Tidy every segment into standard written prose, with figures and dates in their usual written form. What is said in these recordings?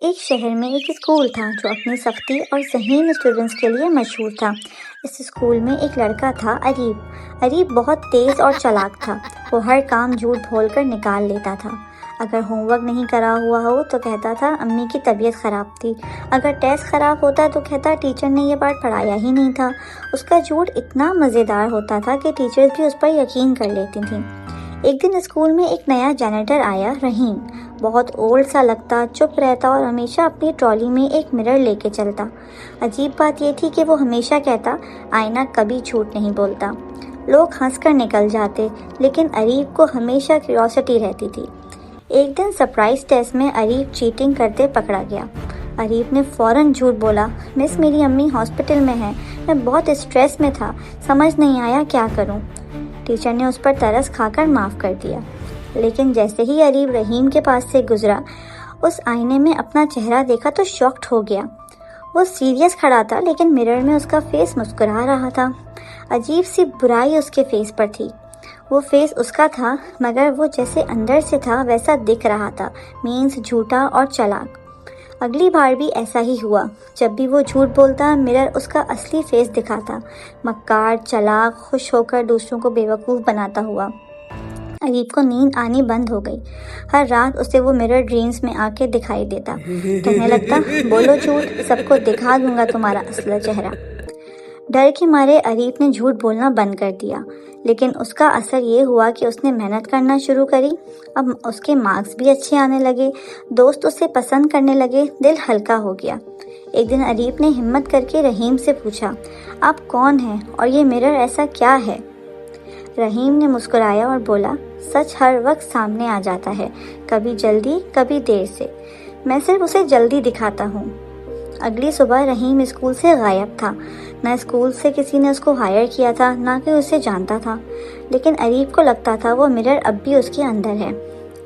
ایک شہر میں ایک اسکول تھا جو اپنی سختی اور ذہین اسٹوڈنٹس کے لیے مشہور تھا۔ اس اسکول میں ایک لڑکا تھا اریب بہت تیز اور چالاک تھا۔ وہ ہر کام جھوٹ بول کر نکال لیتا تھا۔ اگر ہوم ورک نہیں کرا ہوا ہو تو کہتا تھا امی کی طبیعت خراب تھی، اگر ٹیسٹ خراب ہوتا تو کہتا ٹیچر نے یہ پارٹ پڑھایا ہی نہیں تھا۔ اس کا جھوٹ اتنا مزیدار ہوتا تھا کہ ٹیچرز بھی اس پر یقین کر لیتی تھیں۔ ایک دن اسکول میں ایک نیا جینیٹر آیا، رحیم۔ بہت اولڈ سا لگتا، چپ رہتا اور ہمیشہ اپنی ٹرالی میں ایک مرر لے کے چلتا۔ عجیب بات یہ تھی کہ وہ ہمیشہ کہتا آئینہ کبھی جھوٹ نہیں بولتا۔ لوگ ہنس کر نکل جاتے، لیکن اریب کو ہمیشہ کیوریوسٹی رہتی تھی۔ ایک دن سرپرائز ٹیسٹ میں اریب چیٹنگ کرتے پکڑا گیا۔ اریب نے فوراً جھوٹ بولا، مس میری امی ہاسپٹل میں ہیں، میں بہت اسٹریس میں تھا، سمجھ نہیں آیا کیا کروں۔ ٹیچر نے اس پر ترس کھا کر معاف کر دیا۔ لیکن جیسے ہی اریب رحیم کے پاس سے گزرا، اس آئینے میں اپنا چہرہ دیکھا تو شاکڈ ہو گیا۔ وہ سیریس کھڑا تھا، لیکن مرر میں اس کا فیس مسکرا رہا تھا۔ عجیب سی برائی اس کے فیس پر تھی۔ وہ فیس اس کا تھا، مگر وہ جیسے اندر سے تھا ویسا دکھ رہا تھا، مینس جھوٹا اور چالاک۔ اگلی بار بھی ایسا ہی ہوا۔ جب بھی وہ جھوٹ بولتا، مرر اس کا اصلی فیس دکھاتا، مکار، چالاک، خوش ہو کر دوسروں کو بیوقوف بناتا ہوا۔ اریب کو نیند آنی بند ہو گئی۔ ہر رات اسے وہ مرر ڈریمز میں آ کے دکھائی دیتا۔ کہنے لگتا، بولو جھوٹ، سب کو دکھا دوں گا تمہارا اصل چہرہ۔ ڈر کے مارے اریب نے جھوٹ بولنا بند کر دیا، لیکن اس کا اثر یہ ہوا کہ اس نے محنت کرنا شروع کری۔ اب اس کے مارکس بھی اچھے آنے لگے، دوست اسے پسند کرنے لگے، دل ہلکا ہو گیا۔ ایک دن اریب نے ہمت کر کے رحیم سے پوچھا، آپ کون ہیں اور یہ مرر ایسا کیا ہے؟ رحیم نے مسکرایا اور بولا، سچ ہر وقت سامنے آ جاتا ہے، کبھی جلدی کبھی دیر سے، میں صرف اسے جلدی دکھاتا ہوں۔ اگلی صبح رحیم اسکول سے غائب تھا۔ نہ اسکول سے کسی نے اس کو ہائر کیا تھا، نہ کہ اسے جانتا تھا، لیکن اریب کو لگتا تھا وہ مرر اب بھی اس کے اندر ہے۔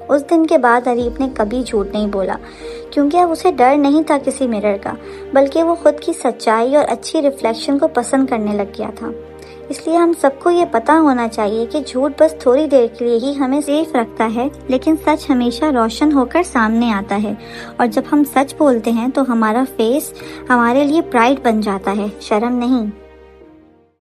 اس دن کے بعد اریب نے کبھی جھوٹ نہیں بولا، کیونکہ اب اسے ڈر نہیں تھا کسی مرر کا، بلکہ وہ خود کی سچائی اور اچھی ریفلیکشن کو پسند کرنے لگ گیا تھا۔ اس لیے ہم سب کو یہ پتہ ہونا چاہیے کہ جھوٹ بس تھوڑی دیر کے لیے ہی ہمیں سیف رکھتا ہے، لیکن سچ ہمیشہ روشن ہو کر سامنے آتا ہے۔ اور جب ہم سچ بولتے ہیں تو ہمارا فیس ہمارے لیے پرائڈ بن جاتا ہے، شرم نہیں۔